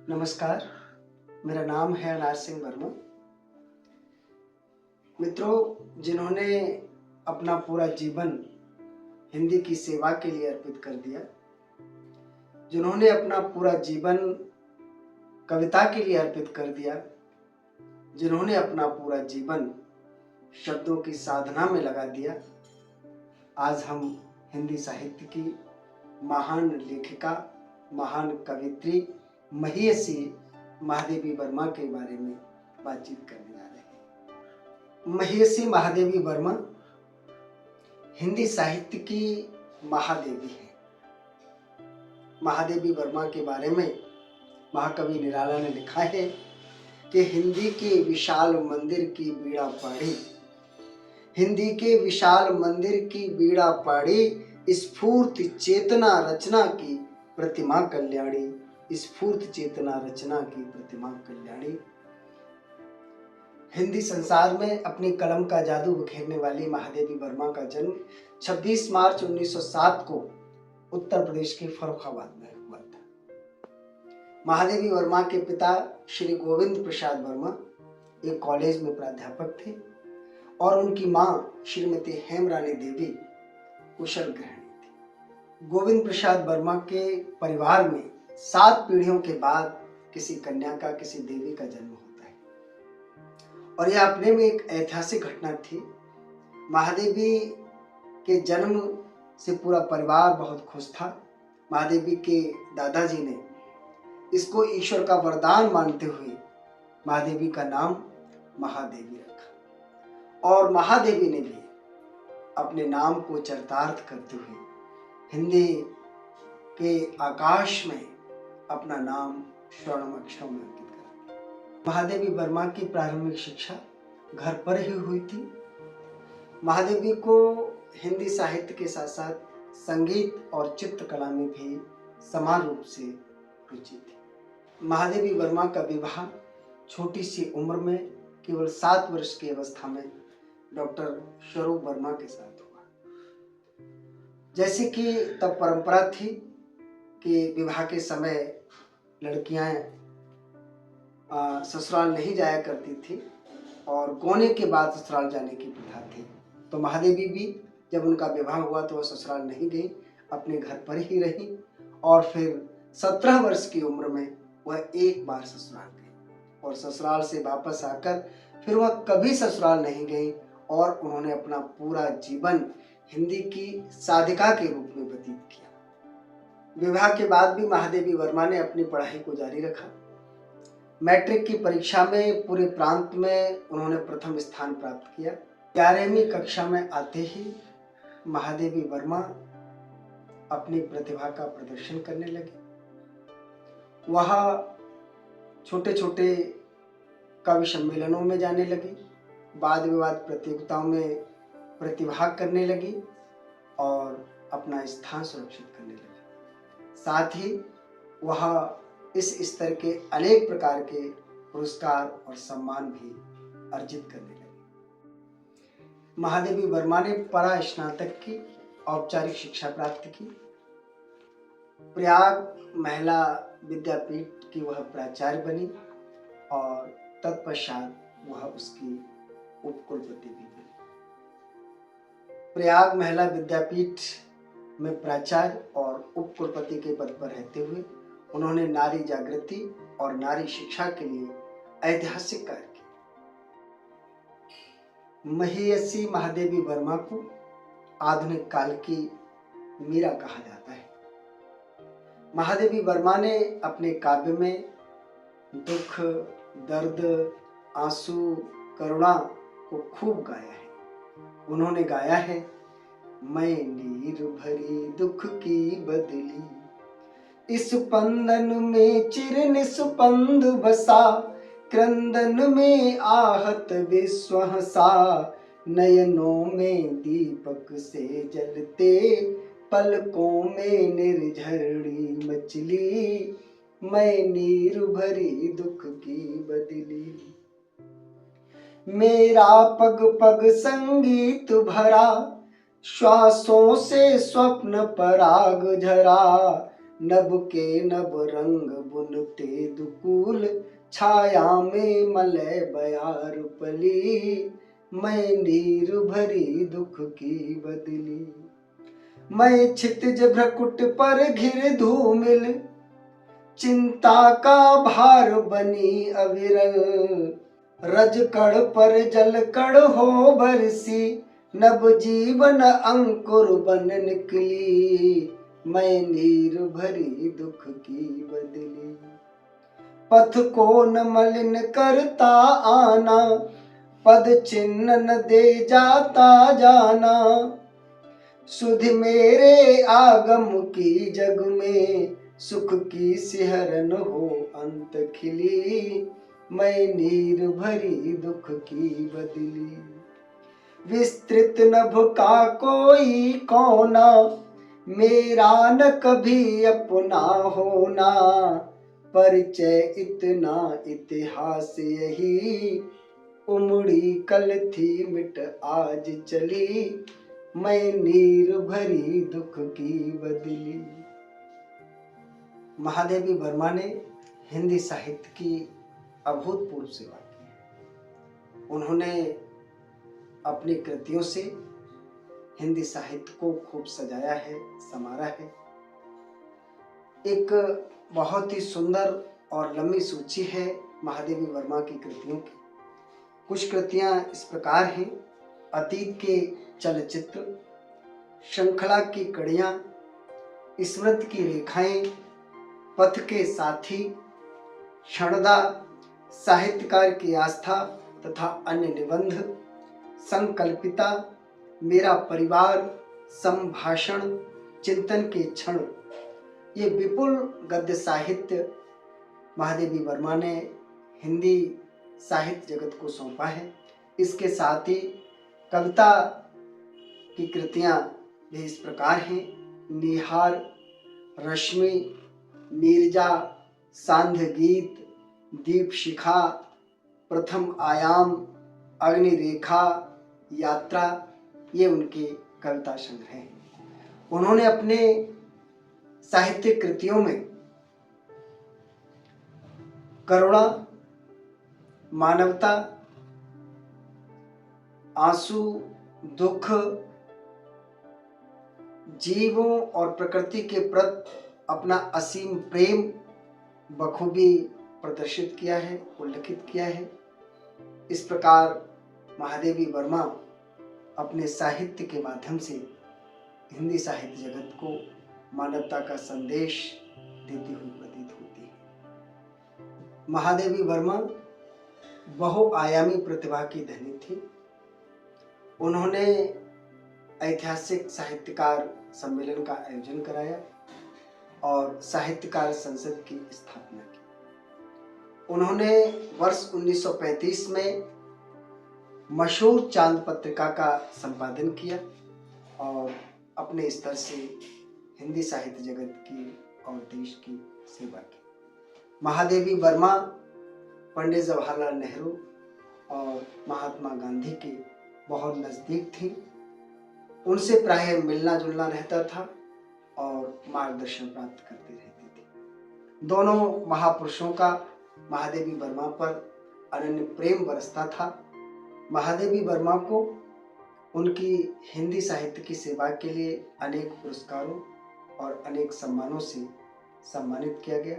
नमस्कार, मेरा नाम है अनार सिंह वर्मा। मित्रों, जिन्होंने अपना पूरा जीवन हिंदी की सेवा के लिए अर्पित कर दिया, जिन्होंने अपना पूरा जीवन कविता के लिए अर्पित कर दिया, जिन्होंने अपना पूरा जीवन शब्दों की साधना में लगा दिया, आज हम हिंदी साहित्य की महान लेखिका, महान कवित्री महियसी महादेवी वर्मा के बारे में बातचीत करने जा रहे हैं। महियसी महादेवी वर्मा हिंदी साहित्य की महादेवी है। महादेवी वर्मा के बारे में महाकवि निराला ने लिखा है कि हिंदी के विशाल मंदिर की बीड़ा पाड़ी, हिंदी के विशाल मंदिर की बीड़ा पाड़ी, स्फूर्त चेतना रचना की प्रतिमा कल्याणी, स्फूर्त चेतना रचना की प्रतिमा कल्याणी। हिंदी संसार में अपनी कलम का जादू बिखेरने वाली महादेवी वर्मा का जन्म 26 मार्च 1907 को उत्तर प्रदेश के फर्रुखाबाद में हुआ था। महादेवी वर्मा के पिता श्री गोविंद प्रसाद वर्मा एक कॉलेज में प्राध्यापक थे और उनकी मां श्रीमती हेमरानी देवी कुशल गृहिणी थी। गोविंद प्रसाद वर्मा के परिवार में 7 पीढ़ियों के बाद किसी कन्या का, किसी देवी का जन्म होता है और यह अपने में एक ऐतिहासिक घटना थी। महादेवी के जन्म से पूरा परिवार बहुत खुश था। महादेवी के दादाजी ने इसको ईश्वर का वरदान मानते हुए महादेवी का नाम महादेवी रखा और महादेवी ने भी अपने नाम को चरितार्थ करते हुए हिंदी के आकाश में अपना नाम स्वर्णम अक्षरों में अंकित कर। महादेवी वर्मा की प्रारंभिक शिक्षा घर पर ही हुई थी। महादेवी को हिंदी साहित्य के साथ साथ संगीत और चित्रकला में भी समान रूप से रुचि थी। महादेवी वर्मा का विवाह छोटी सी उम्र में केवल 7 वर्ष की अवस्था में डॉक्टर स्वरूप वर्मा के साथ हुआ। जैसे कि तब परंपरा थी कि विवाह के समय लड़कियां ससुराल नहीं जाया करती थी और गोने के बाद ससुराल जाने की प्रथा थी। तो महादेवी भी जब उनका विवाह हुआ तो वह ससुराल नहीं गई, अपने घर पर ही रही और फिर 17 वर्ष की उम्र में वह एक बार ससुराल गई और ससुराल से वापस आकर फिर वह कभी ससुराल नहीं गई और उन्होंने अपना पूरा जीवन हिंदी की साधिका के रूप में व्यतीत किया। विवाह के बाद भी महादेवी वर्मा ने अपनी पढ़ाई को जारी रखा। मैट्रिक की परीक्षा में पूरे प्रांत में उन्होंने प्रथम स्थान प्राप्त किया। 11वीं कक्षा में आते ही महादेवी वर्मा अपनी प्रतिभा का प्रदर्शन करने लगे। वह छोटे छोटे कवि सम्मेलनों में जाने लगी, वाद विवाद प्रतियोगिताओं में प्रतिभाग करने लगी और अपना स्थान सुरक्षित करने लगी। साथ ही वह इस स्तर के अनेक प्रकार के पुरस्कार और सम्मान भी अर्जित करने लगी। महादेवी वर्मा ने परा स्नातक की औपचारिक शिक्षा प्राप्त की। प्रयाग महिला विद्यापीठ की वह प्राचार्य बनी और तत्पश्चात वह उसकी उपकुलपति भी बनी। प्रयाग महिला विद्यापीठ में प्राचार्य और उपकुलपति के पद पर रहते हुए उन्होंने नारी जागृति और नारी शिक्षा के लिए ऐतिहासिक कार्य किया। महियसी महादेवी वर्मा को आधुनिक काल की मीरा कहा जाता है। महादेवी वर्मा ने अपने काव्य में दुख, दर्द, आंसू, करुणा को खूब गाया है। उन्होंने गाया है, मैं नीर भरी दुख की बदली, इस स्पंदन में चिर निस्पंद बसा, क्रंदन में आहत विश्व हंसा, नयनों में दीपक से जलते, पलकों में निर्झरणी मचली, मैं नीर भरी दुख की बदली। मेरा पग पग संगीत भरा, श्वासों से स्वप्न पराग झरा, नभ के नभ रंग बुनते दुकूल, छाया में मलय बयार पली, मैं नीर भरी दुख की बदली। मैं क्षितिज भ्रकुट पर घिर धूमिल, चिंता का भार बनी अविरल। रज कण पर जल कण हो बरसी, नभ जीवन अंकुर बन निकली, मैं नीर भरी दुख की बदली। पथ को न मलिन करता आना, पद चिन्ह न दे जाता जाना। सुध मेरे आगम की जग में, सुख की सिहरन हो अंत खिली, मैं नीर भरी दुख की बदली। विस्तृत नभ का कोई कोना, मेरा न कभी अपना होना। परिचय इतना इतिहास यही, उमड़ी कल थी मिट आज चली, मैं नीर भरी दुख की बदली। महादेवी वर्मा ने हिंदी साहित्य की अभूतपूर्व सेवा की है। उन्होंने अपनी कृतियों से हिंदी साहित्य को खूब सजाया है, संवारा है। एक बहुत ही सुंदर और लंबी सूची है महादेवी वर्मा की कृतियों की। कुछ कृतियां इस प्रकार हैं: अतीत के चलचित्र, श्रृंखला की कड़ियां, स्मृति की रेखाएं, पथ के साथी, क्षणदा, साहित्यकार की आस्था तथा अन्य निबंध, संकल्पिता, मेरा परिवार, संभाषण, चिंतन के क्षण। ये विपुल गद्य साहित्य महादेवी वर्मा ने हिंदी साहित्य जगत को सौंपा है। इसके साथ ही कविता की कृतियां भी इस प्रकार हैं: निहार, रश्मि, नीरजा, सांध्य गीत, दीप शिखा, प्रथम आयाम, अग्नि रेखा, यात्रा। ये उनके कविता संग्रह हैं। उन्होंने अपने साहित्यिक कृतियों में करुणा, मानवता, आंसू, दुख, जीवों और प्रकृति के प्रति अपना असीम प्रेम बखूबी प्रदर्शित किया है, उल्लेखित किया है। इस प्रकार महादेवी वर्मा अपने साहित्य के माध्यम से हिंदी साहित्य जगत को मानवता का संदेश देती हुई प्रतीत होती है। महादेवी वर्मा बहुआयामी प्रतिभा की धनी थी। उन्होंने ऐतिहासिक साहित्यकार सम्मेलन का आयोजन कराया और साहित्यकार संसद की स्थापना की। उन्होंने वर्ष 1935 में मशहूर चांद पत्रिका का संपादन किया और अपने स्तर से हिंदी साहित्य जगत की और देश की सेवा की। महादेवी वर्मा पंडित जवाहरलाल नेहरू और महात्मा गांधी के बहुत नज़दीक थी। उनसे प्रायः मिलना जुलना रहता था और मार्गदर्शन प्राप्त करती रहती थी। दोनों महापुरुषों का महादेवी वर्मा पर अनन्य प्रेम बरसता था। महादेवी वर्मा को उनकी हिंदी साहित्य की सेवा के लिए अनेक पुरस्कारों और अनेक सम्मानों से सम्मानित किया गया।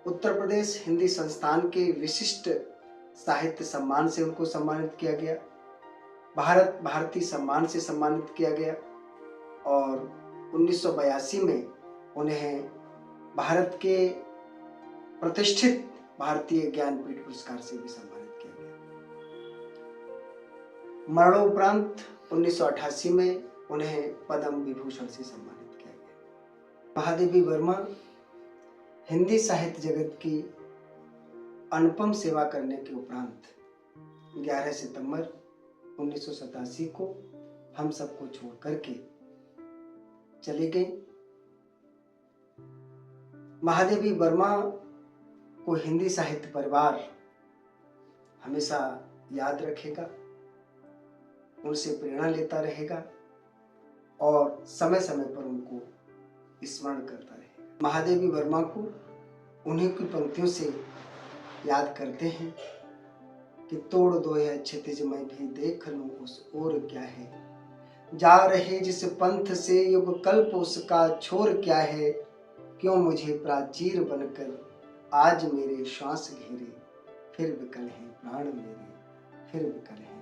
उत्तर प्रदेश हिंदी संस्थान के विशिष्ट साहित्य सम्मान से उनको सम्मानित किया गया। भारत भारती सम्मान से सम्मानित किया गया और 1982 में उन्हें भारत के प्रतिष्ठित भारतीय ज्ञानपीठ पुरस्कार से भी सम्मानित किया गया। मरणोपरांत 1988 में उन्हें पद्म विभूषण से सम्मानित किया गया। महादेवी वर्मा हिंदी साहित्य जगत की अनुपम सेवा करने के उपरांत 11 सितंबर 1987 को हम सबको छोड़ करके चले गए। महादेवी वर्मा को हिंदी साहित्य परिवार हमेशा याद रखेगा, उनसे प्रेरणा लेता रहेगा और समय समय पर उनको स्मरण करता रहेगा। महादेवी वर्मा को उन्हीं की पंक्तियों से याद करते हैं कि तोड़ दो यह क्षितिज मैं भी देख लूं उस ओर क्या है, जा रहे जिस पंथ से युग कल्प उसका छोर क्या है, क्यों मुझे प्राचीर बनकर आज मेरे श्वास घेरे, फिर विकल है प्राण मेरे, फिर विकल है